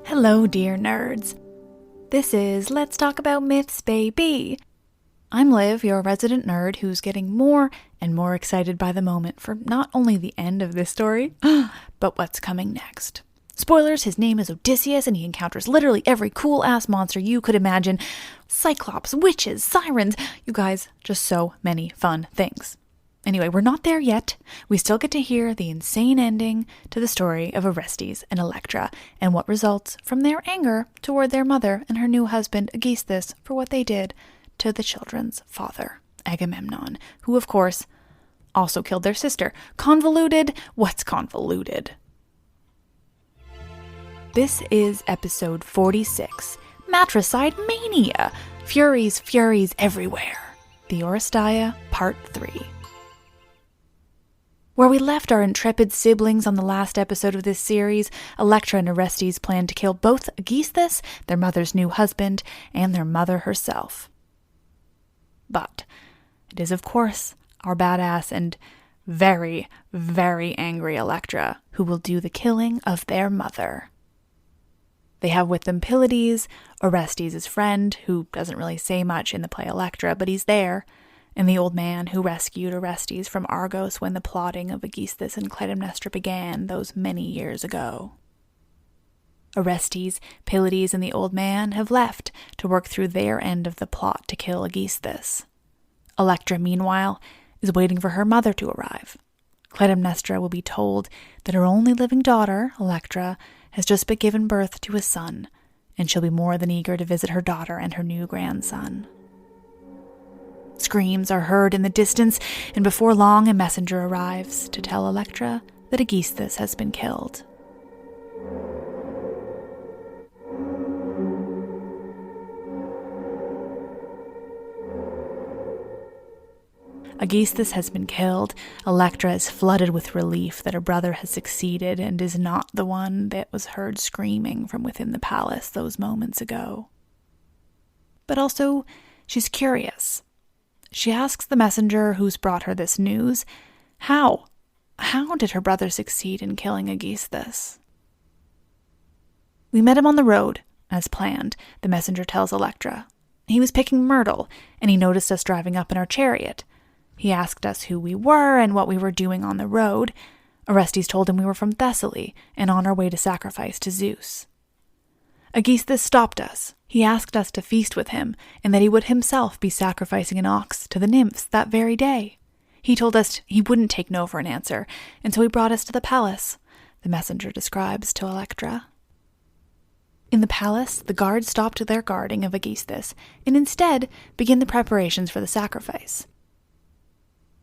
Hello, dear nerds. This is Let's Talk About Myths, baby. I'm Liv, your resident nerd who's getting more and more excited by the moment for not only the end of this story, but what's coming next. Spoilers, his name is Odysseus and he encounters literally every cool-ass monster you could imagine. Cyclops, witches, sirens, you guys, just so many fun things. Anyway, we're not there yet. We still get to hear the insane ending to the story of Orestes and Electra and what results from their anger toward their mother and her new husband Aegisthus for what they did to the children's father, Agamemnon, who of course also killed their sister. Convoluted? What's convoluted? This is episode 46, Matricide Mania, Furies everywhere, the Oresteia, part 3. Where we left our intrepid siblings on the last episode of this series, Electra and Orestes plan to kill both Aegisthus, their mother's new husband, and their mother herself. But it is, of course, our badass and very, very angry Electra who will do the killing of their mother. They have with them Pylades, Orestes' friend, who doesn't really say much in the play Electra, but he's there, and the old man who rescued Orestes from Argos when the plotting of Aegisthus and Clytemnestra began those many years ago. Orestes, Pylades, and the old man have left to work through their end of the plot to kill Aegisthus. Electra, meanwhile, is waiting for her mother to arrive. Clytemnestra will be told that her only living daughter, Electra, has just been given birth to a son, and she'll be more than eager to visit her daughter and her new grandson. Screams are heard in the distance, and before long a messenger arrives to tell Electra that Aegisthus has been killed. Aegisthus has been killed. Electra is flooded with relief that her brother has succeeded and is not the one that was heard screaming from within the palace those moments ago. But also, she's curious. She asks the messenger who's brought her this news, how did her brother succeed in killing Aegisthus? We met him on the road, as planned, the messenger tells Electra. He was picking myrtle, and he noticed us driving up in our chariot. He asked us who we were and what we were doing on the road. Orestes told him we were from Thessaly and on our way to sacrifice to Zeus. Aegisthus stopped us. He asked us to feast with him, and that he would himself be sacrificing an ox to the nymphs that very day. He told us he wouldn't take no for an answer, and so he brought us to the palace, the messenger describes to Electra. In the palace, the guards stopped their guarding of Aegisthus, and instead began the preparations for the sacrifice.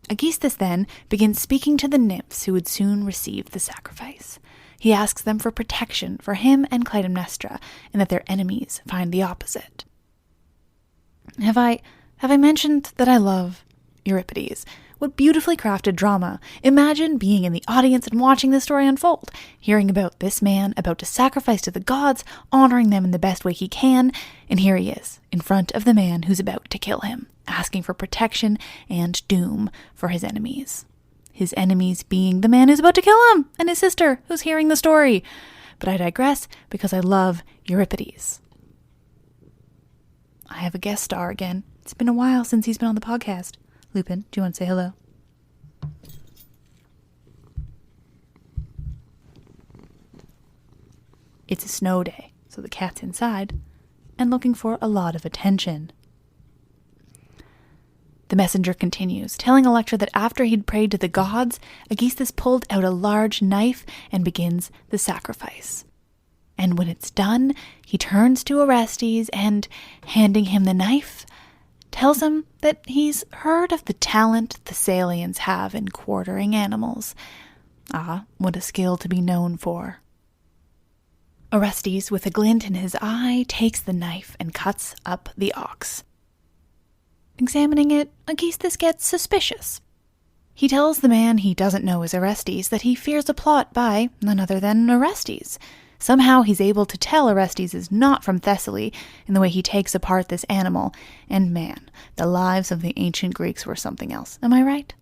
Aegisthus then begins speaking to the nymphs who would soon receive the sacrifice. He asks them for protection for him and Clytemnestra, and that their enemies find the opposite. Have I mentioned that I love Euripides? What beautifully crafted drama. Imagine being in the audience and watching this story unfold, hearing about this man about to sacrifice to the gods, honoring them in the best way he can, and here he is, in front of the man who's about to kill him, asking for protection and doom for his enemies. His enemies being the man who's about to kill him, and his sister, who's hearing the story. But I digress, because I love Euripides. I have a guest star again. It's been a while since he's been on the podcast. Lupin, do you want to say hello? It's a snow day, so the cat's inside, and looking for a lot of attention. The messenger continues, telling Electra that after he'd prayed to the gods, Aegisthus pulled out a large knife and begins the sacrifice. And when it's done, he turns to Orestes and, handing him the knife, tells him that he's heard of the talent the Thessalians have in quartering animals. Ah, what a skill to be known for. Orestes, with a glint in his eye, takes the knife and cuts up the ox. Examining it, Aegisthus gets suspicious. He tells the man he doesn't know is Orestes that he fears a plot by none other than Orestes. Somehow he's able to tell Orestes is not from Thessaly in the way he takes apart this animal. And man, the lives of the ancient Greeks were something else. Am I right?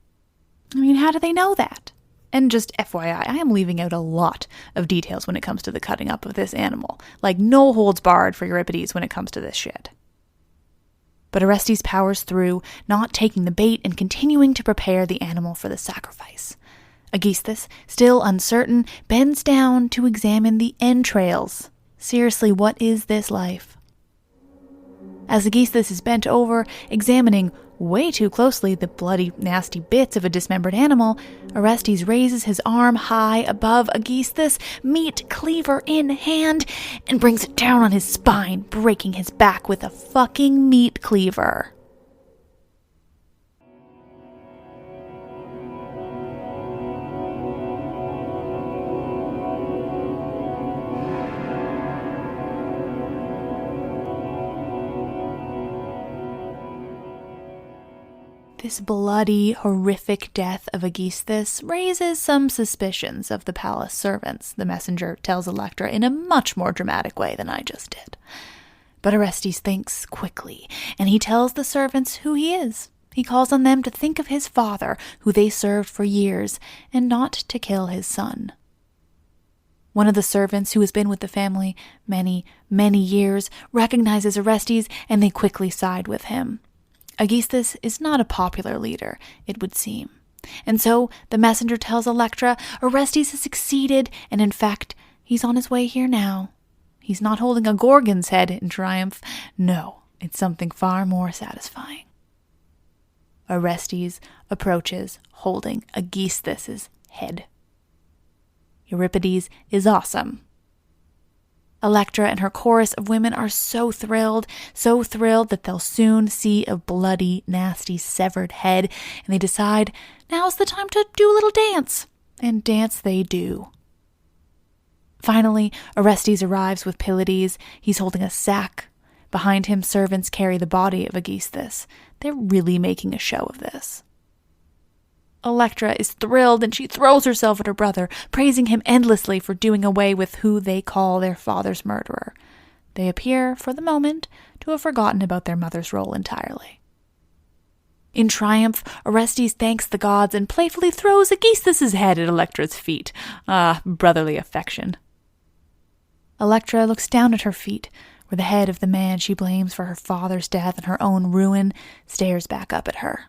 I mean, how do they know that? And just FYI, I am leaving out a lot of details when it comes to the cutting up of this animal. Like, no holds barred for Euripides when it comes to this shit. But Orestes powers through, not taking the bait and continuing to prepare the animal for the sacrifice. Aegisthus, still uncertain, bends down to examine the entrails. Seriously, what is this life? As Aegisthus is bent over, examining way too closely the bloody, nasty bits of a dismembered animal, Orestes raises his arm high above Aegisthus, meat cleaver in hand, and brings it down on his spine, breaking his back with a fucking meat cleaver. This bloody, horrific death of Aegisthus raises some suspicions of the palace servants, the messenger tells Electra in a much more dramatic way than I just did. But Orestes thinks quickly, and he tells the servants who he is. He calls on them to think of his father, who they served for years, and not to kill his son. One of the servants, who has been with the family many, many years, recognizes Orestes, and they quickly side with him. Aegisthus is not a popular leader, it would seem. And so the messenger tells Electra Orestes has succeeded, and in fact, he's on his way here now. He's not holding a Gorgon's head in triumph. No, it's something far more satisfying. Orestes approaches holding Aegisthus' head. Euripides is awesome. Electra and her chorus of women are so thrilled that they'll soon see a bloody, nasty, severed head, and they decide now's the time to do a little dance. And dance they do. Finally, Orestes arrives with Pylades. He's holding a sack. Behind him, servants carry the body of Aegisthus. They're really making a show of this. Electra is thrilled, and she throws herself at her brother, praising him endlessly for doing away with who they call their father's murderer. They appear, for the moment, to have forgotten about their mother's role entirely. In triumph, Orestes thanks the gods and playfully throws Aegisthus' head at Electra's feet. Ah, brotherly affection. Electra looks down at her feet, where the head of the man she blames for her father's death and her own ruin stares back up at her.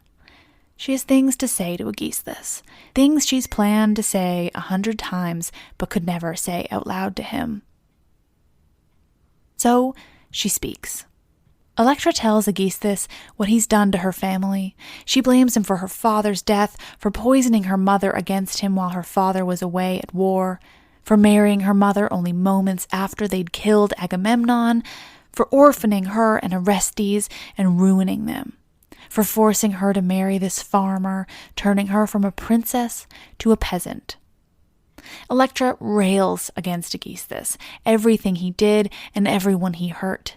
She has things to say to Aegisthus, things she's planned to say 100 times but could never say out loud to him. So she speaks. Electra tells Aegisthus what he's done to her family. She blames him for her father's death, for poisoning her mother against him while her father was away at war, for marrying her mother only moments after they'd killed Agamemnon, for orphaning her and Orestes and ruining them, for forcing her to marry this farmer, turning her from a princess to a peasant. Electra rails against Aegisthus, everything he did and everyone he hurt.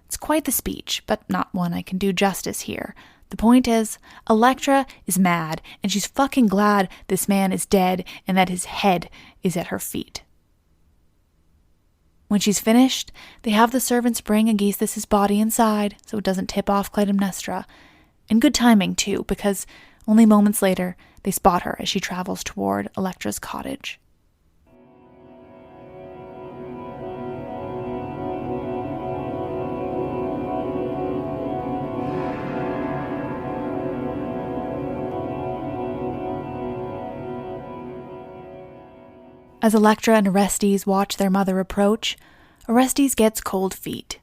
It's quite the speech, but not one I can do justice here. The point is, Electra is mad, and she's fucking glad this man is dead and that his head is at her feet. When she's finished, they have the servants bring Aegisthus' body inside so it doesn't tip off Clytemnestra. And good timing, too, because only moments later, they spot her as she travels toward Electra's cottage. As Electra and Orestes watch their mother approach, Orestes gets cold feet.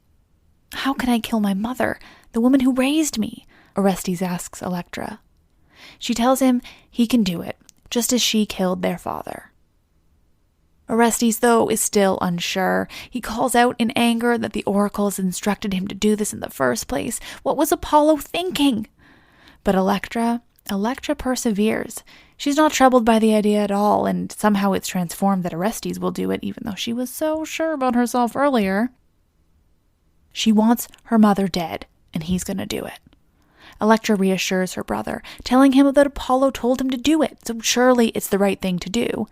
How can I kill my mother, the woman who raised me? Orestes asks Electra. She tells him he can do it, just as she killed their father. Orestes, though, is still unsure. He calls out in anger that the oracles instructed him to do this in the first place. What was Apollo thinking? But Electra perseveres. She's not troubled by the idea at all, and somehow it's transformed that Orestes will do it, even though she was so sure about herself earlier. She wants her mother dead, and he's going to do it. Electra reassures her brother, telling him that Apollo told him to do it, so surely it's the right thing to do.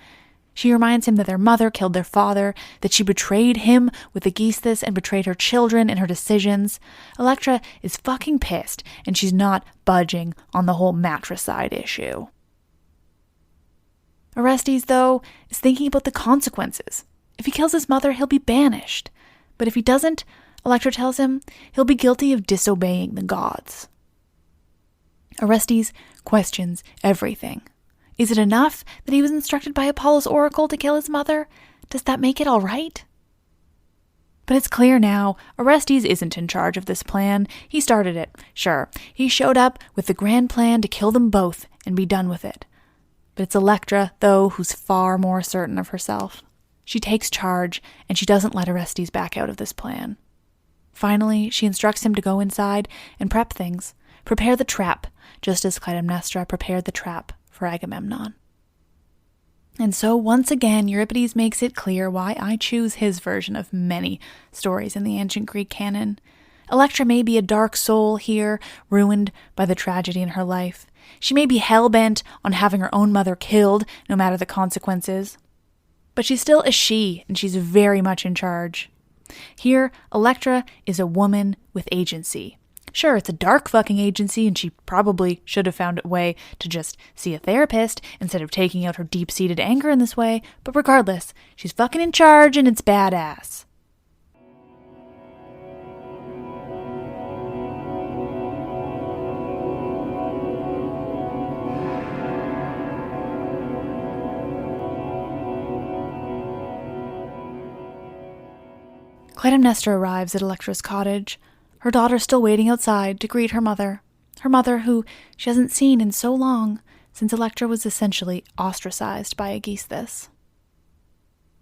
She reminds him that their mother killed their father, that she betrayed him with Aegisthus and betrayed her children in her decisions. Electra is fucking pissed, and she's not budging on the whole matricide issue. Orestes, though, is thinking about the consequences. If he kills his mother, he'll be banished. But if he doesn't, Electra tells him, he'll be guilty of disobeying the gods. Orestes questions everything. Is it enough that he was instructed by Apollo's oracle to kill his mother? Does that make it all right? But it's clear now, Orestes isn't in charge of this plan. He started it, sure. He showed up with the grand plan to kill them both and be done with it. But it's Electra, though, who's far more certain of herself. She takes charge, and she doesn't let Orestes back out of this plan. Finally, she instructs him to go inside and prep things, prepare the trap, just as Clytemnestra prepared the trap for Agamemnon. And so, once again, Euripides makes it clear why I choose his version of many stories in the ancient Greek canon. Electra may be a dark soul here, ruined by the tragedy in her life. She may be hell-bent on having her own mother killed, no matter the consequences. But she's still a she, and she's very much in charge. Here, Electra is a woman with agency. Sure, it's a dark fucking agency, and she probably should have found a way to just see a therapist instead of taking out her deep-seated anger in this way, but regardless, she's fucking in charge, and it's badass. Clytemnestra arrives at Electra's cottage, her daughter still waiting outside to greet her mother who she hasn't seen in so long, since Electra was essentially ostracized by Aegisthus.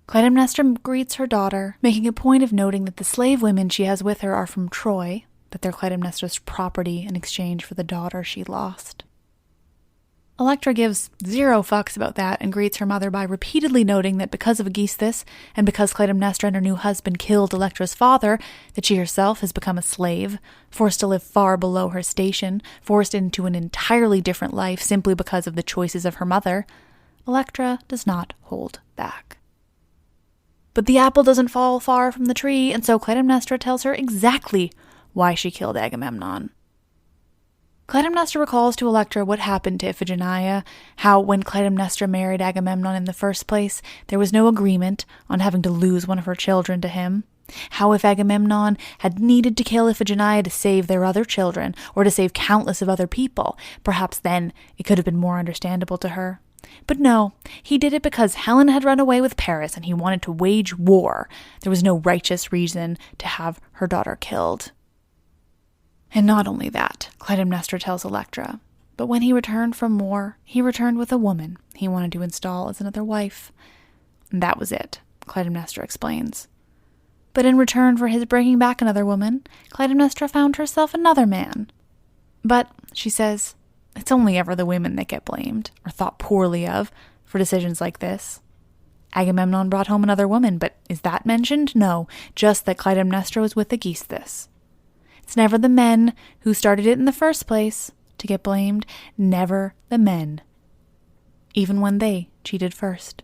Clytemnestra greets her daughter, making a point of noting that the slave women she has with her are from Troy, that they're Clytemnestra's property in exchange for the daughter she lost. Electra gives zero fucks about that and greets her mother by repeatedly noting that because of Aegisthus, and because Clytemnestra and her new husband killed Electra's father, that she herself has become a slave, forced to live far below her station, forced into an entirely different life simply because of the choices of her mother. Electra does not hold back. But the apple doesn't fall far from the tree, and so Clytemnestra tells her exactly why she killed Agamemnon. Clytemnestra recalls to Electra what happened to Iphigenia, how when Clytemnestra married Agamemnon in the first place, there was no agreement on having to lose one of her children to him. How if Agamemnon had needed to kill Iphigenia to save their other children, or to save countless of other people, perhaps then it could have been more understandable to her. But no, he did it because Helen had run away with Paris and he wanted to wage war. There was no righteous reason to have her daughter killed. And not only that, Clytemnestra tells Electra, but when he returned from war, he returned with a woman he wanted to install as another wife. And that was it, Clytemnestra explains. But in return for his bringing back another woman, Clytemnestra found herself another man. But, she says, it's only ever the women that get blamed, or thought poorly of, for decisions like this. Agamemnon brought home another woman, but is that mentioned? No, just that Clytemnestra was with Aegisthus. It's never the men who started it in the first place to get blamed, never the men, even when they cheated first.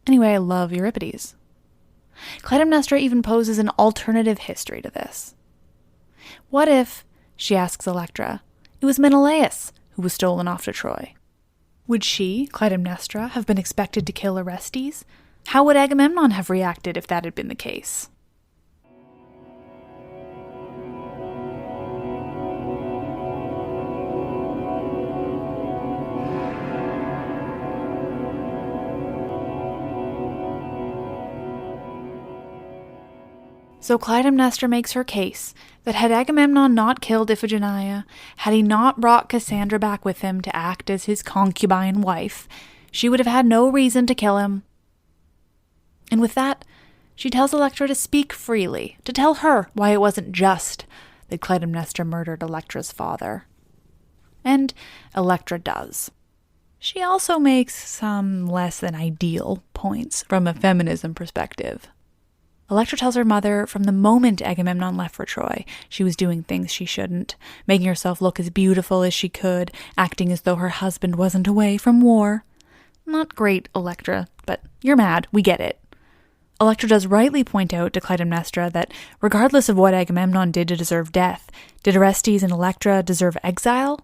Anyway, I love Euripides. Clytemnestra even poses an alternative history to this. What if, she asks Electra, it was Menelaus who was stolen off to Troy? Would she, Clytemnestra, have been expected to kill Orestes? How would Agamemnon have reacted if that had been the case? So Clytemnestra makes her case that had Agamemnon not killed Iphigenia, had he not brought Cassandra back with him to act as his concubine wife, she would have had no reason to kill him. And with that, she tells Electra to speak freely, to tell her why it wasn't just that Clytemnestra murdered Electra's father. And Electra does. She also makes some less than ideal points from a feminism perspective. Electra tells her mother from the moment Agamemnon left for Troy, she was doing things she shouldn't, making herself look as beautiful as she could, acting as though her husband wasn't away from war. Not great, Electra, but you're mad, we get it. Electra does rightly point out to Clytemnestra that regardless of what Agamemnon did to deserve death, did Orestes and Electra deserve exile?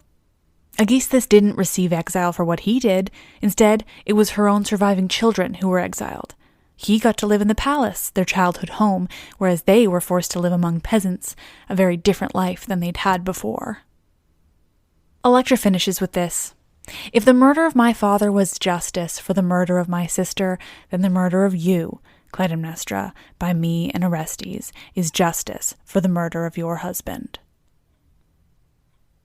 Aegisthus didn't receive exile for what he did. Instead, it was her own surviving children who were exiled. He got to live in the palace, their childhood home, whereas they were forced to live among peasants, a very different life than they'd had before. Electra finishes with this. If the murder of my father was justice for the murder of my sister, then the murder of you, Clytemnestra, by me and Orestes, is justice for the murder of your husband.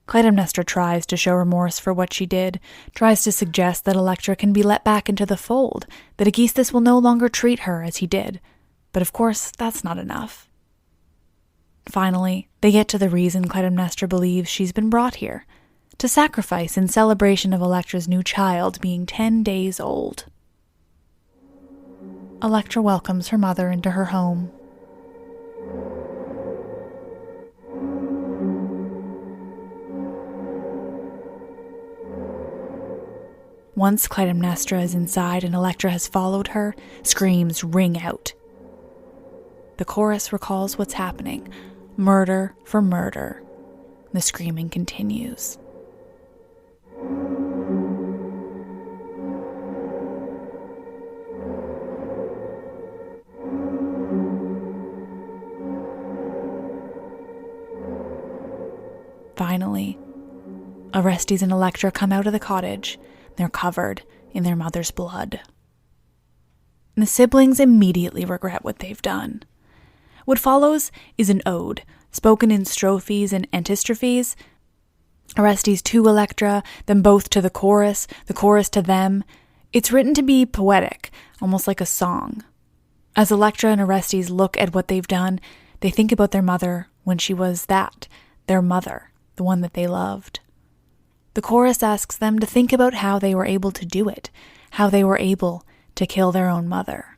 Clytemnestra tries to show remorse for what she did, tries to suggest that Electra can be let back into the fold, that Aegisthus will no longer treat her as he did. But of course, that's not enough. Finally, they get to the reason Clytemnestra believes she's been brought here, to sacrifice in celebration of Electra's new child being 10 days old. Electra welcomes her mother into her home. Once Clytemnestra is inside and Electra has followed her, screams ring out. The chorus recalls what's happening, murder for murder. The screaming continues. Finally, Orestes and Electra come out of the cottage. They're covered in their mother's blood. And the siblings immediately regret what they've done. What follows is an ode, spoken in strophes and antistrophes. Orestes to Electra, them both to the chorus to them. It's written to be poetic, almost like a song. As Electra and Orestes look at what they've done, they think about their mother when she was that, their mother, the one that they loved. The chorus asks them to think about how they were able to do it, how they were able to kill their own mother.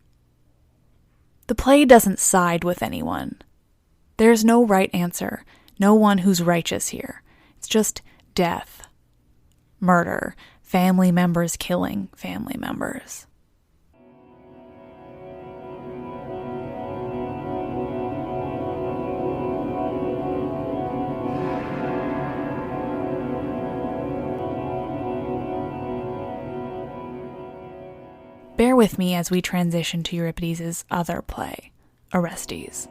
The play doesn't side with anyone. There's no right answer, no one who's righteous here. It's just death, murder, family members killing family members. Bear with me as we transition to Euripides' other play, Orestes.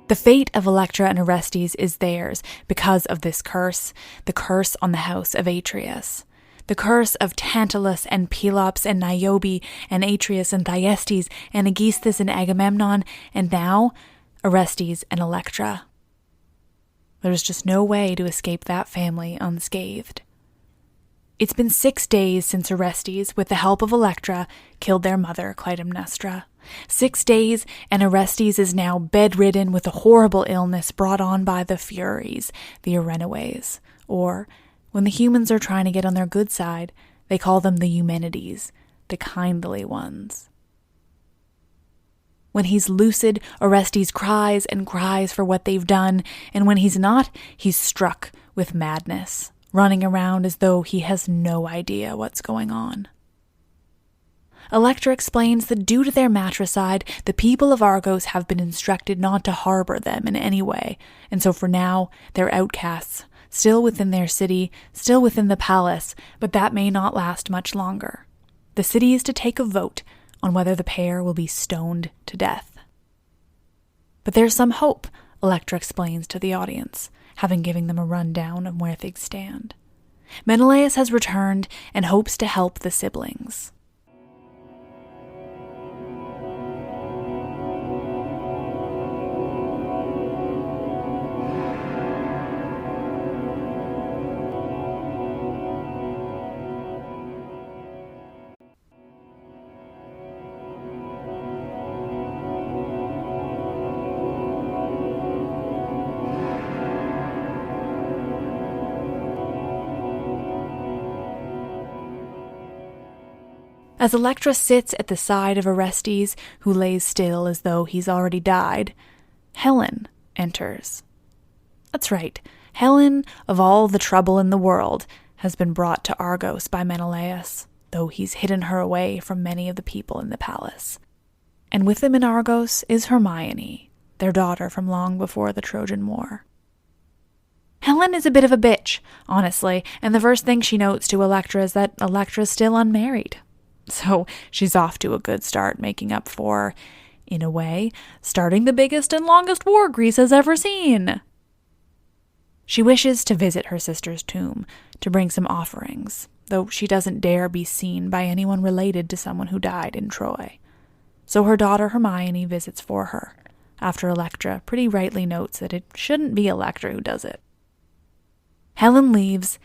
The fate of Electra and Orestes is theirs because of this curse, the curse on the house of Atreus. The curse of Tantalus and Pelops and Niobe and Atreus and Thyestes and Aegisthus and Agamemnon, and now Orestes and Electra. There's just no way to escape that family unscathed. It's been 6 days since Orestes, with the help of Electra, killed their mother, Clytemnestra. 6 days, and Orestes is now bedridden with a horrible illness brought on by the Furies, the Erinyes, or, when the humans are trying to get on their good side, they call them the Eumenides, the kindly ones. When he's lucid, Orestes cries and cries for what they've done, and when he's not, he's struck with madness, running around as though he has no idea what's going on. Electra explains that due to their matricide, the people of Argos have been instructed not to harbor them in any way, and so for now, they're outcasts, still within their city, still within the palace, but that may not last much longer. The city is to take a vote on whether the pair will be stoned to death. But there's some hope, Electra explains to the audience, having given them a rundown of where things stand. Menelaus has returned and hopes to help the siblings. As Electra sits at the side of Orestes, who lays still as though he's already died, Helen enters. That's right, Helen, of all the trouble in the world, has been brought to Argos by Menelaus, though he's hidden her away from many of the people in the palace. And with them in Argos is Hermione, their daughter from long before the Trojan War. Helen is a bit of a bitch, honestly, and the first thing she notes to Electra is that Electra's still unmarried. So she's off to a good start, making up for, in a way, starting the biggest and longest war Greece has ever seen. She wishes to visit her sister's tomb, to bring some offerings, though she doesn't dare be seen by anyone related to someone who died in Troy. So her daughter Hermione visits for her, after Electra pretty rightly notes that it shouldn't be Electra who does it. Helen leaves,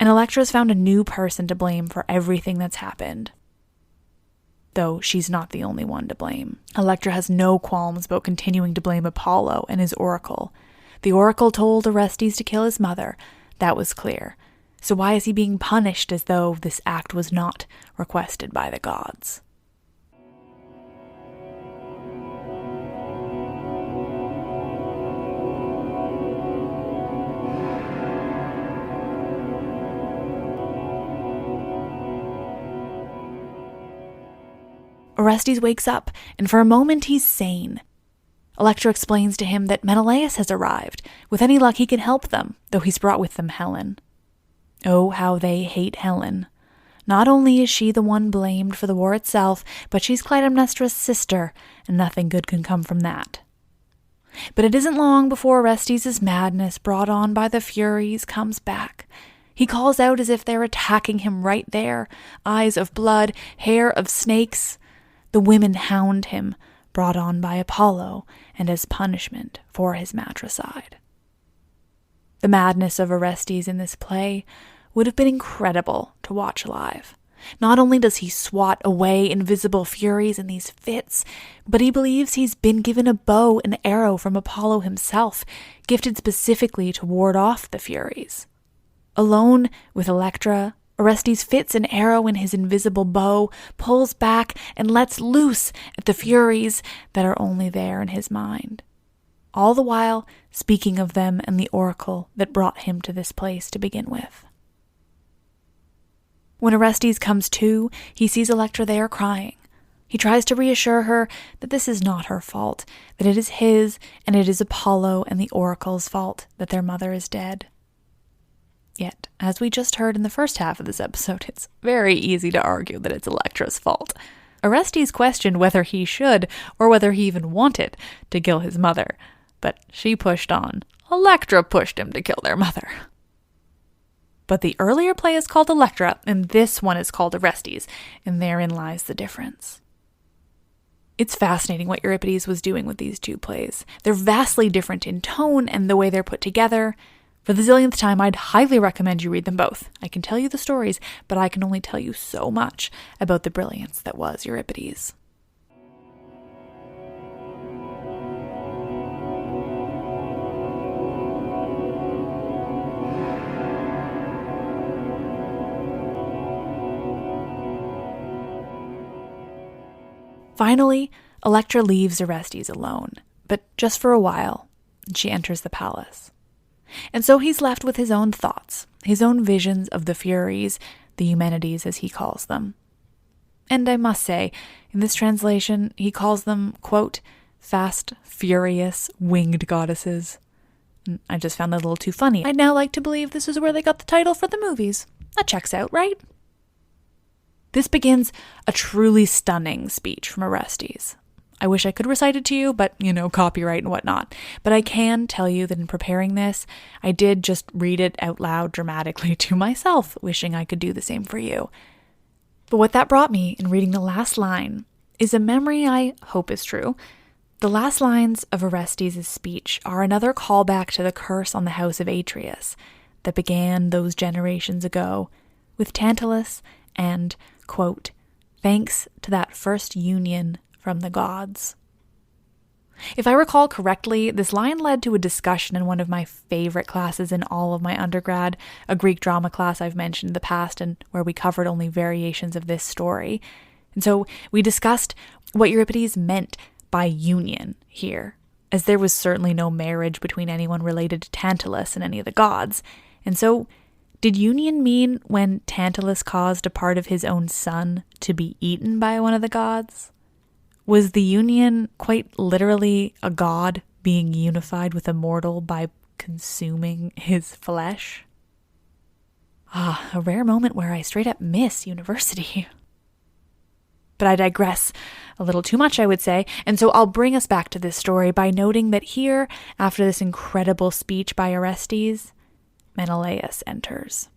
and Electra's found a new person to blame for everything that's happened. Though she's not the only one to blame. Electra has no qualms about continuing to blame Apollo and his oracle. The oracle told Orestes to kill his mother. That was clear. So why is he being punished as though this act was not requested by the gods? Orestes wakes up, and for a moment he's sane. Electra explains to him that Menelaus has arrived. With any luck he can help them, though he's brought with them Helen. Oh, how they hate Helen. Not only is she the one blamed for the war itself, but she's Clytemnestra's sister, and nothing good can come from that. But it isn't long before Orestes' madness, brought on by the Furies, comes back. He calls out as if they're attacking him right there, eyes of blood, hair of snakes. The women hound him, brought on by Apollo, and as punishment for his matricide. The madness of Orestes in this play would have been incredible to watch live. Not only does he swat away invisible Furies in these fits, but he believes he's been given a bow and arrow from Apollo himself, gifted specifically to ward off the Furies. Alone with Electra, Orestes fits an arrow in his invisible bow, pulls back, and lets loose at the Furies that are only there in his mind. All the while speaking of them and the oracle that brought him to this place to begin with. When Orestes comes to, he sees Electra there crying. He tries to reassure her that this is not her fault, that it is his, and it is Apollo and the oracle's fault that their mother is dead. Yet, as we just heard in the first half of this episode, it's very easy to argue that it's Electra's fault. Orestes questioned whether he should, or whether he even wanted, to kill his mother, but she pushed on. Electra pushed him to kill their mother. But the earlier play is called Electra, and this one is called Orestes, and therein lies the difference. It's fascinating what Euripides was doing with these two plays. They're vastly different in tone and the way they're put together. For the zillionth time, I'd highly recommend you read them both. I can tell you the stories, but I can only tell you so much about the brilliance that was Euripides. Finally, Electra leaves Orestes alone, but just for a while, and she enters the palace. And so he's left with his own thoughts, his own visions of the Furies, the Eumenides as he calls them. And I must say, in this translation, he calls them, quote, fast, furious, winged goddesses. I just found that a little too funny. I'd now like to believe this is where they got the title for the movies. That checks out, right? This begins a truly stunning speech from Orestes. I wish I could recite it to you, but, copyright and whatnot. But I can tell you that in preparing this, I did just read it out loud dramatically to myself, wishing I could do the same for you. But what that brought me in reading the last line is a memory I hope is true. The last lines of Orestes' speech are another callback to the curse on the house of Atreus that began those generations ago with Tantalus and, quote, thanks to that first union from the gods. If I recall correctly, this line led to a discussion in one of my favorite classes in all of my undergrad, a Greek drama class I've mentioned in the past and where we covered only variations of this story. And so we discussed what Euripides meant by union here, as there was certainly no marriage between anyone related to Tantalus and any of the gods. And so Did union mean when Tantalus caused a part of his own son to be eaten by one of the gods? Was the union quite literally a god being unified with a mortal by consuming his flesh? A rare moment where I straight up miss university. But I digress a little too much, I would say, and so I'll bring us back to this story by noting that here, after this incredible speech by Orestes, Menelaus enters.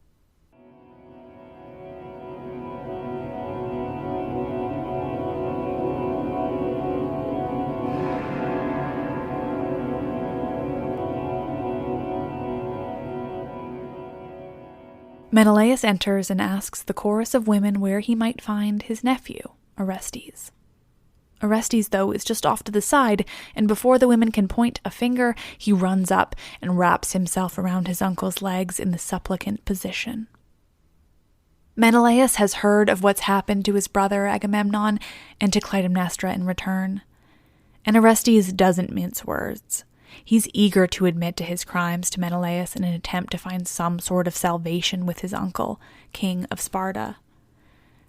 Menelaus enters and asks the chorus of women where he might find his nephew, Orestes. Orestes, though, is just off to the side, and before the women can point a finger, he runs up and wraps himself around his uncle's legs in the supplicant position. Menelaus has heard of what's happened to his brother Agamemnon and to Clytemnestra in return, and Orestes doesn't mince words. He's eager to admit to his crimes to Menelaus in an attempt to find some sort of salvation with his uncle, King of Sparta.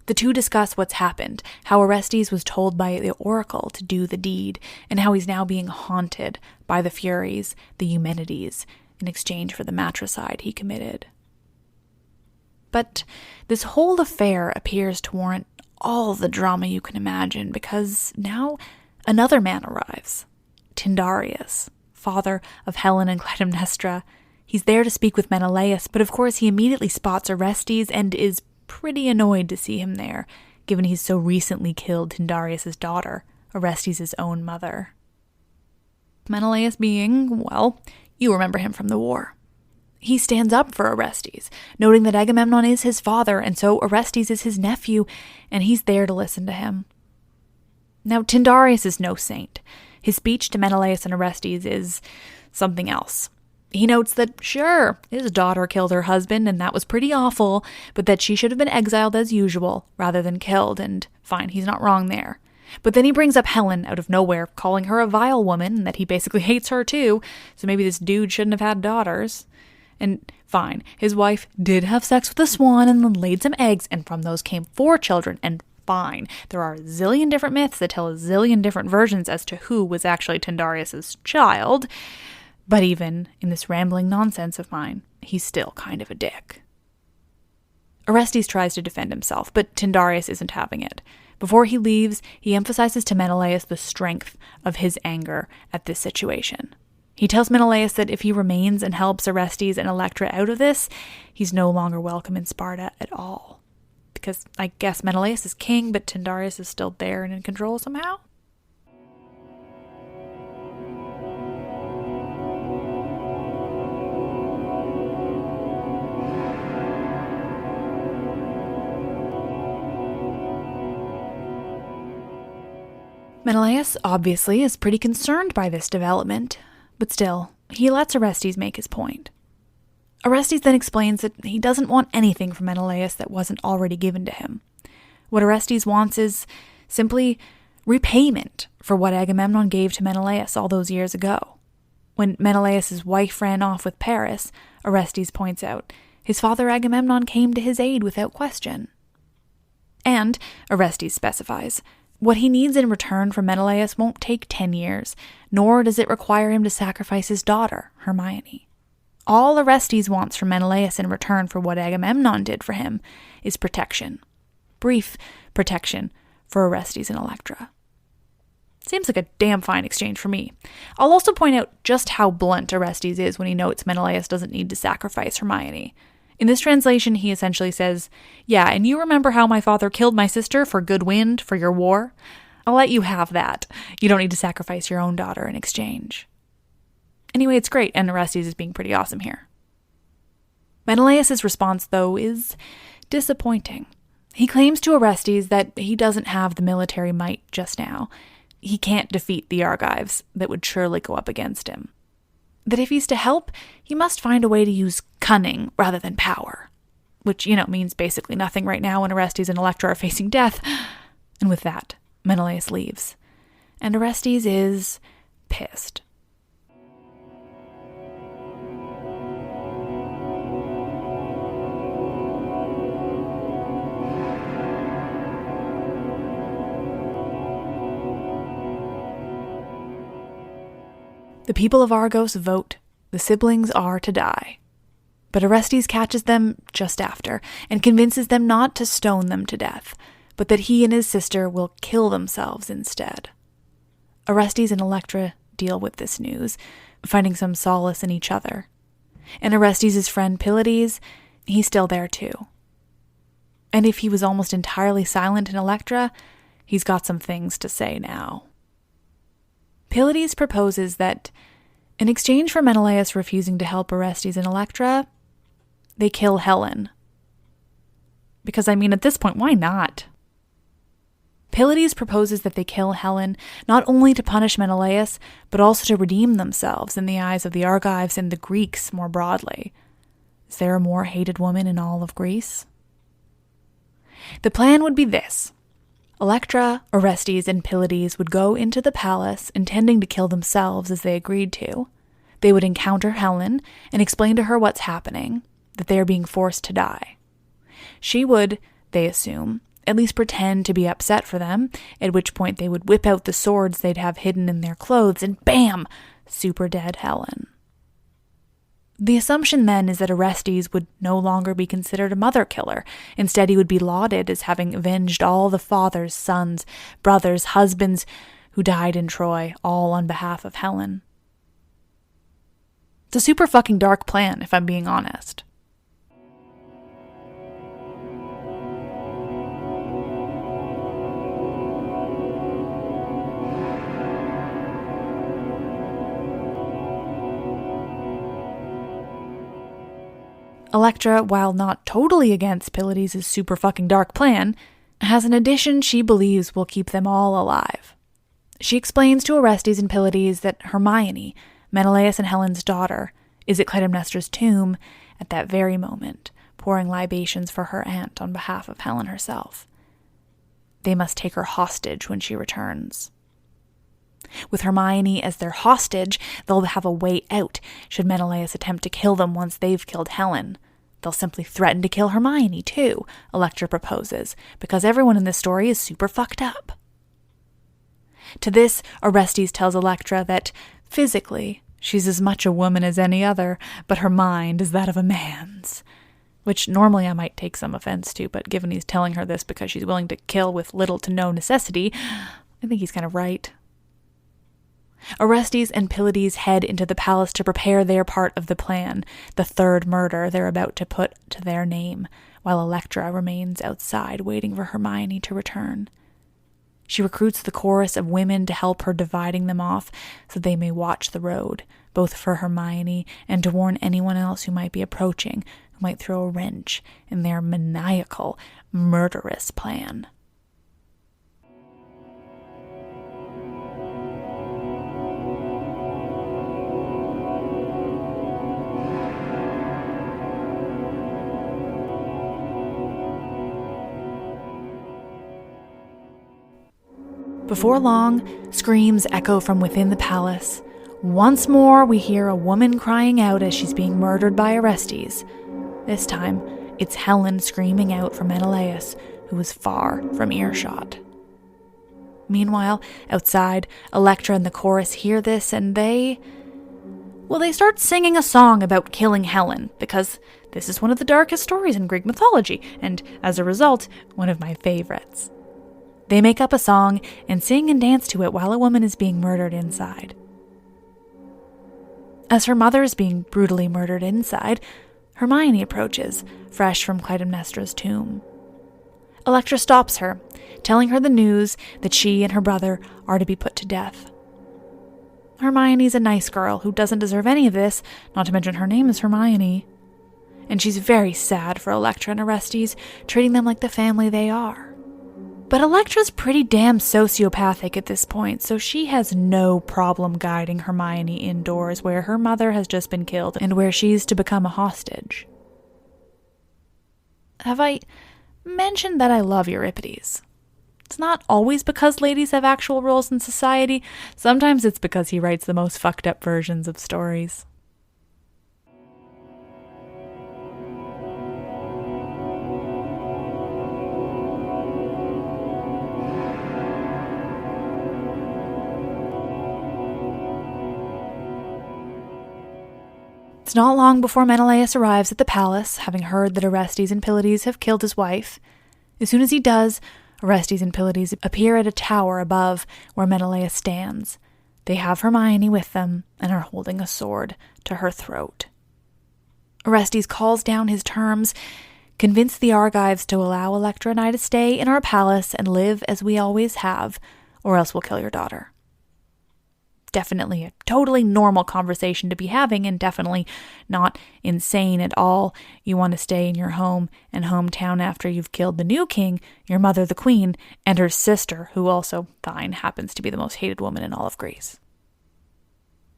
The two discuss what's happened, how Orestes was told by the oracle to do the deed, and how he's now being haunted by the Furies, the Eumenides, in exchange for the matricide he committed. But this whole affair appears to warrant all the drama you can imagine, because now another man arrives, Tyndareus, father of Helen and Clytemnestra. He's there to speak with Menelaus, but of course he immediately spots Orestes and is pretty annoyed to see him there, given he's so recently killed Tyndareus' daughter, Orestes' own mother. Menelaus being, well, you remember him from the war. He stands up for Orestes, noting that Agamemnon is his father, and so Orestes is his nephew, and he's there to listen to him. Now, Tyndareus is no saint. His speech to Menelaus and Orestes is something else. He notes that, sure, his daughter killed her husband, and that was pretty awful, but that she should have been exiled as usual, rather than killed, and fine, he's not wrong there. But then he brings up Helen out of nowhere, calling her a vile woman, and that he basically hates her too, so maybe this dude shouldn't have had daughters. And fine, his wife did have sex with a swan and then laid some eggs, and from those came 4 children, and fine. There are a zillion different myths that tell a zillion different versions as to who was actually Tyndareus' child, but even in this rambling nonsense of mine, he's still kind of a dick. Orestes tries to defend himself, but Tyndareus isn't having it. Before he leaves, he emphasizes to Menelaus the strength of his anger at this situation. He tells Menelaus that if he remains and helps Orestes and Electra out of this, he's no longer welcome in Sparta at all. Because I guess Menelaus is king, but Tyndareus is still there and in control somehow? Menelaus obviously is pretty concerned by this development, but still, he lets Orestes make his point. Orestes then explains that he doesn't want anything from Menelaus that wasn't already given to him. What Orestes wants is simply repayment for what Agamemnon gave to Menelaus all those years ago. When Menelaus' wife ran off with Paris, Orestes points out, his father Agamemnon came to his aid without question. And, Orestes specifies, what he needs in return from Menelaus won't take 10 years, nor does it require him to sacrifice his daughter, Hermione. All Orestes wants from Menelaus in return for what Agamemnon did for him is protection. Brief protection for Orestes and Electra. Seems like a damn fine exchange for me. I'll also point out just how blunt Orestes is when he notes Menelaus doesn't need to sacrifice Hermione. In this translation, he essentially says, yeah, and you remember how my father killed my sister for good wind, for your war? I'll let you have that. You don't need to sacrifice your own daughter in exchange. Anyway, it's great, and Orestes is being pretty awesome here. Menelaus' response, though, is disappointing. He claims to Orestes that he doesn't have the military might just now. He can't defeat the Argives that would surely go up against him. That if he's to help, he must find a way to use cunning rather than power. Which, means basically nothing right now when Orestes and Electra are facing death. And with that, Menelaus leaves. And Orestes is pissed. The people of Argos vote. The siblings are to die. But Orestes catches them just after and convinces them not to stone them to death, but that he and his sister will kill themselves instead. Orestes and Electra deal with this news, finding some solace in each other. And Orestes' friend Pylades, he's still there too. And if he was almost entirely silent in Electra, he's got some things to say now. Pylades proposes that, in exchange for Menelaus refusing to help Orestes and Electra, they kill Helen. Because, at this point, why not? Pylades proposes that they kill Helen not only to punish Menelaus, but also to redeem themselves in the eyes of the Argives and the Greeks more broadly. Is there a more hated woman in all of Greece? The plan would be this. Electra, Orestes, and Pylades would go into the palace intending to kill themselves as they agreed to. They would encounter Helen and explain to her what's happening, that they are being forced to die. She would, they assume, at least pretend to be upset for them, at which point they would whip out the swords they'd have hidden in their clothes and bam! Super dead Helen. The assumption then is that Orestes would no longer be considered a mother killer. Instead, he would be lauded as having avenged all the fathers, sons, brothers, husbands who died in Troy, all on behalf of Helen. It's a super fucking dark plan, if I'm being honest. Electra, while not totally against Pylades' super fucking dark plan, has an addition she believes will keep them all alive. She explains to Orestes and Pylades that Hermione, Menelaus and Helen's daughter, is at Clytemnestra's tomb at that very moment, pouring libations for her aunt on behalf of Helen herself. They must take her hostage when she returns. With Hermione as their hostage, they'll have a way out should Menelaus attempt to kill them once they've killed Helen. They'll simply threaten to kill Hermione too, Electra proposes, because everyone in this story is super fucked up. To this, Orestes tells Electra that, physically, she's as much a woman as any other, but her mind is that of a man's. Which normally I might take some offense to, but given he's telling her this because she's willing to kill with little to no necessity, I think he's kind of right. Orestes and Pylades head into the palace to prepare their part of the plan, the third murder they're about to put to their name, while Electra remains outside waiting for Hermione to return. She recruits the chorus of women to help her dividing them off so they may watch the road, both for Hermione and to warn anyone else who might be approaching, who might throw a wrench in their maniacal, murderous plan. Before long, screams echo from within the palace. Once more, we hear a woman crying out as she's being murdered by Orestes. This time, it's Helen screaming out for Menelaus, who is far from earshot. Meanwhile, outside, Electra and the chorus hear this and they start singing a song about killing Helen, because this is one of the darkest stories in Greek mythology, and as a result, one of my favorites. They make up a song and sing and dance to it while a woman is being murdered inside. As her mother is being brutally murdered inside, Hermione approaches, fresh from Clytemnestra's tomb. Electra stops her, telling her the news that she and her brother are to be put to death. Hermione's a nice girl who doesn't deserve any of this, not to mention her name is Hermione. And she's very sad for Electra and Orestes, treating them like the family they are. But Electra's pretty damn sociopathic at this point, so she has no problem guiding Hermione indoors where her mother has just been killed and where she's to become a hostage. Have I mentioned that I love Euripides? It's not always because ladies have actual roles in society. Sometimes it's because he writes the most fucked up versions of stories. It's not long before Menelaus arrives at the palace, having heard that Orestes and Pylades have killed his wife. As soon as he does, Orestes and Pylades appear at a tower above where Menelaus stands. They have Hermione with them and are holding a sword to her throat. Orestes calls down his terms, convince the Argives to allow Electra and I to stay in our palace and live as we always have, or else we'll kill your daughter. Definitely a totally normal conversation to be having, and definitely not insane at all. You want to stay in your home and hometown after you've killed the new king, your mother the queen, and her sister, who also, fine, happens to be the most hated woman in all of Greece.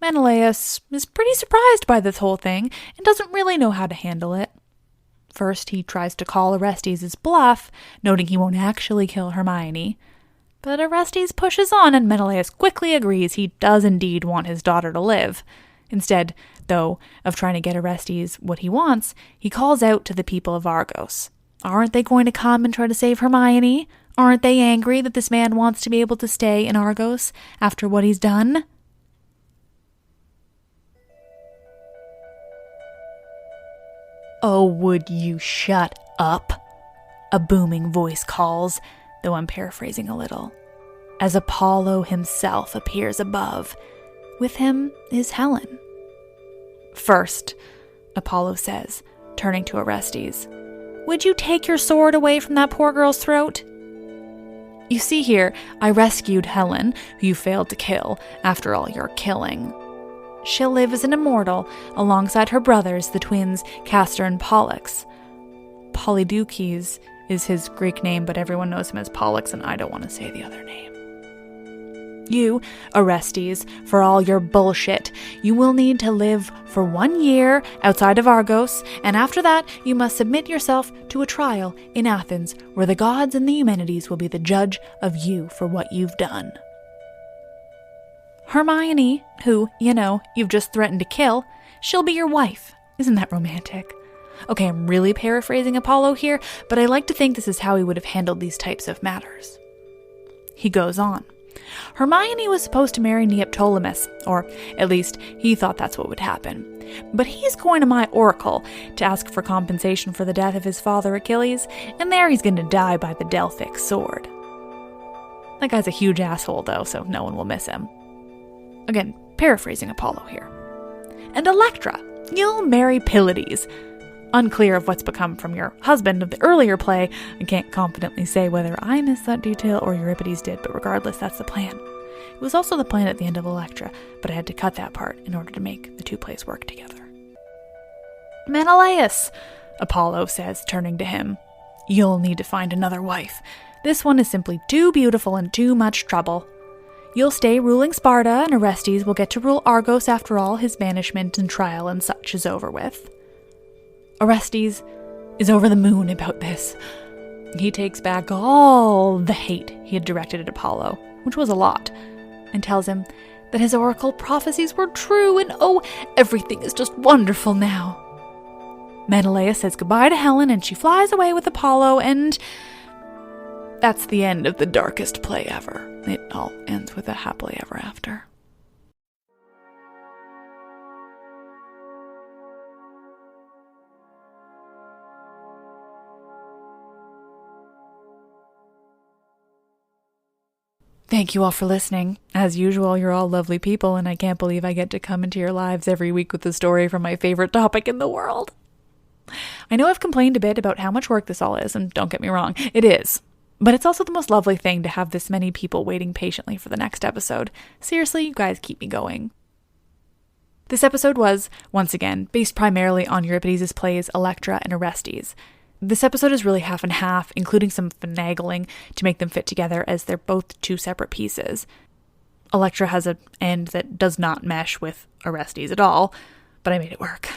Menelaus is pretty surprised by this whole thing and doesn't really know how to handle it. First, he tries to call Orestes' bluff, noting he won't actually kill Hermione. But Orestes pushes on, and Menelaus quickly agrees he does indeed want his daughter to live. Instead, though, of trying to get Orestes what he wants, he calls out to the people of Argos. Aren't they going to come and try to save Hermione? Aren't they angry that this man wants to be able to stay in Argos after what he's done? Oh, would you shut up? A booming voice calls, though I'm paraphrasing a little, as Apollo himself appears above. With him is Helen. First, Apollo says, turning to Orestes, would you take your sword away from that poor girl's throat? You see here, I rescued Helen, who you failed to kill after all your killing. She'll live as an immortal alongside her brothers, the twins Castor and Pollux. Polydeuces is his Greek name, but everyone knows him as Pollux, and I don't want to say the other name. You, Orestes, for all your bullshit, you will need to live for 1 year outside of Argos, and after that you must submit yourself to a trial in Athens, where the gods and the Eumenides will be the judge of you for what you've done. Hermione, who, you've just threatened to kill, she'll be your wife. Isn't that romantic? Okay, I'm really paraphrasing Apollo here, but I like to think this is how he would have handled these types of matters. He goes on. Hermione was supposed to marry Neoptolemus, or at least he thought that's what would happen. But he's going to my oracle to ask for compensation for the death of his father Achilles, and there he's going to die by the Delphic sword. That guy's a huge asshole, though, so no one will miss him. Again, paraphrasing Apollo here. And Electra, you'll marry Pylades. Unclear of what's become from your husband of the earlier play. I can't confidently say whether I missed that detail or Euripides did, but regardless, that's the plan. It was also the plan at the end of Electra, but I had to cut that part in order to make the two plays work together. Menelaus, Apollo says, turning to him. You'll need to find another wife. This one is simply too beautiful and too much trouble. You'll stay ruling Sparta, and Orestes will get to rule Argos after all his banishment and trial and such is over with. Orestes is over the moon about this. He takes back all the hate he had directed at Apollo, which was a lot, and tells him that his oracle prophecies were true and everything is just wonderful now. Menelaus says goodbye to Helen and she flies away with Apollo, and that's the end of the darkest play ever. It all ends with a happily ever after. Thank you all for listening. As usual, you're all lovely people, and I can't believe I get to come into your lives every week with a story from my favorite topic in the world. I know I've complained a bit about how much work this all is, and don't get me wrong, it is. But it's also the most lovely thing to have this many people waiting patiently for the next episode. Seriously, you guys keep me going. This episode was, once again, based primarily on Euripides' plays Electra and Orestes. This episode is really half and half, including some finagling to make them fit together as they're both two separate pieces. Electra has an end that does not mesh with Orestes at all, but I made it work.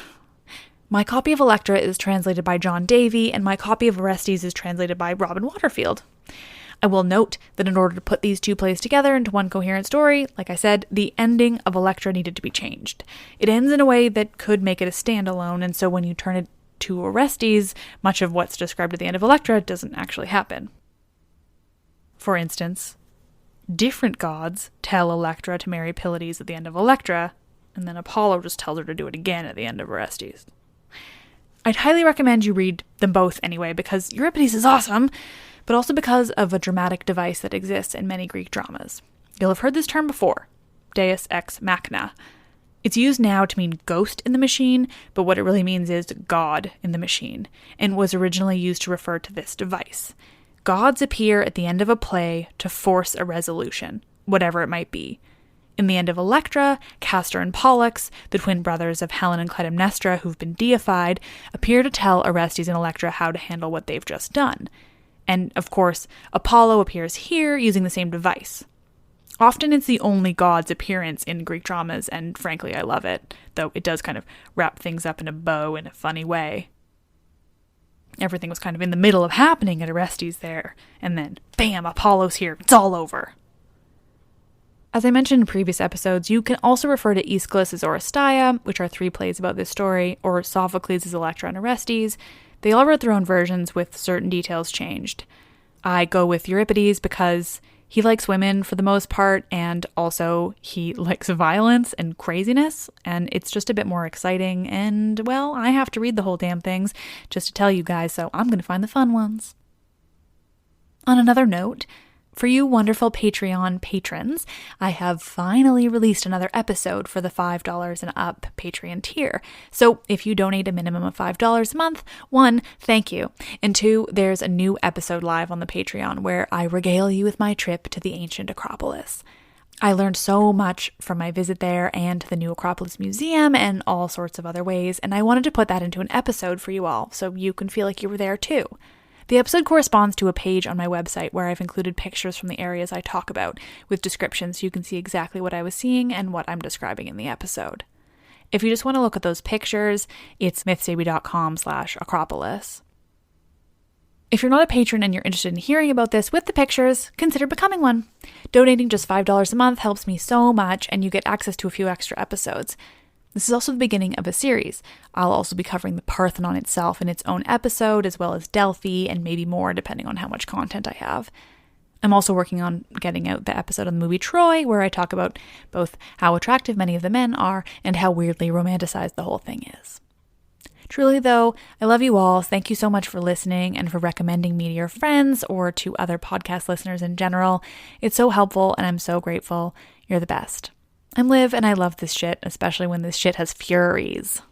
My copy of Electra is translated by John Davie, and my copy of Orestes is translated by Robin Waterfield. I will note that in order to put these two plays together into one coherent story, like I said, the ending of Electra needed to be changed. It ends in a way that could make it a standalone, and so when you turn it to Orestes, much of what's described at the end of Electra doesn't actually happen. For instance, different gods tell Electra to marry Pylades at the end of Electra, and then Apollo just tells her to do it again at the end of Orestes. I'd highly recommend you read them both anyway, because Euripides is awesome, but also because of a dramatic device that exists in many Greek dramas. You'll have heard this term before, deus ex machina. It's used now to mean ghost in the machine, but what it really means is God in the machine, and was originally used to refer to this device. Gods appear at the end of a play to force a resolution, whatever it might be. In the end of Electra, Castor and Pollux, the twin brothers of Helen and Clytemnestra who've been deified, appear to tell Orestes and Electra how to handle what they've just done. And, of course, Apollo appears here using the same device. Often it's the only god's appearance in Greek dramas, and frankly I love it, though it does kind of wrap things up in a bow in a funny way. Everything was kind of in the middle of happening at Orestes there, and then, bam, Apollo's here, it's all over. As I mentioned in previous episodes, you can also refer to Aeschylus' Oresteia, which are 3 plays about this story, or Sophocles' Electra and Orestes. They all wrote their own versions with certain details changed. I go with Euripides because he likes women for the most part, and also he likes violence and craziness, and it's just a bit more exciting, and, well, I have to read the whole damn things just to tell you guys, so I'm going to find the fun ones. On another note, for you wonderful Patreon patrons, I have finally released another episode for the $5 and up Patreon tier. So if you donate a minimum of $5 a month, 1, thank you, and 2, there's a new episode live on the Patreon where I regale you with my trip to the ancient Acropolis. I learned so much from my visit there and to the new Acropolis Museum and all sorts of other ways, and I wanted to put that into an episode for you all so you can feel like you were there too. The episode corresponds to a page on my website where I've included pictures from the areas I talk about, with descriptions so you can see exactly what I was seeing and what I'm describing in the episode. If you just want to look at those pictures, it's mythsbaby.com/Acropolis. If you're not a patron and you're interested in hearing about this with the pictures, consider becoming one. Donating just $5 a month helps me so much, and you get access to a few extra episodes. This is also the beginning of a series. I'll also be covering the Parthenon itself in its own episode, as well as Delphi, and maybe more depending on how much content I have. I'm also working on getting out the episode on the movie Troy, where I talk about both how attractive many of the men are and how weirdly romanticized the whole thing is. Truly, though, I love you all. Thank you so much for listening and for recommending me to your friends or to other podcast listeners in general. It's so helpful, and I'm so grateful. You're the best. I'm Liv, and I love this shit, especially when this shit has Furies.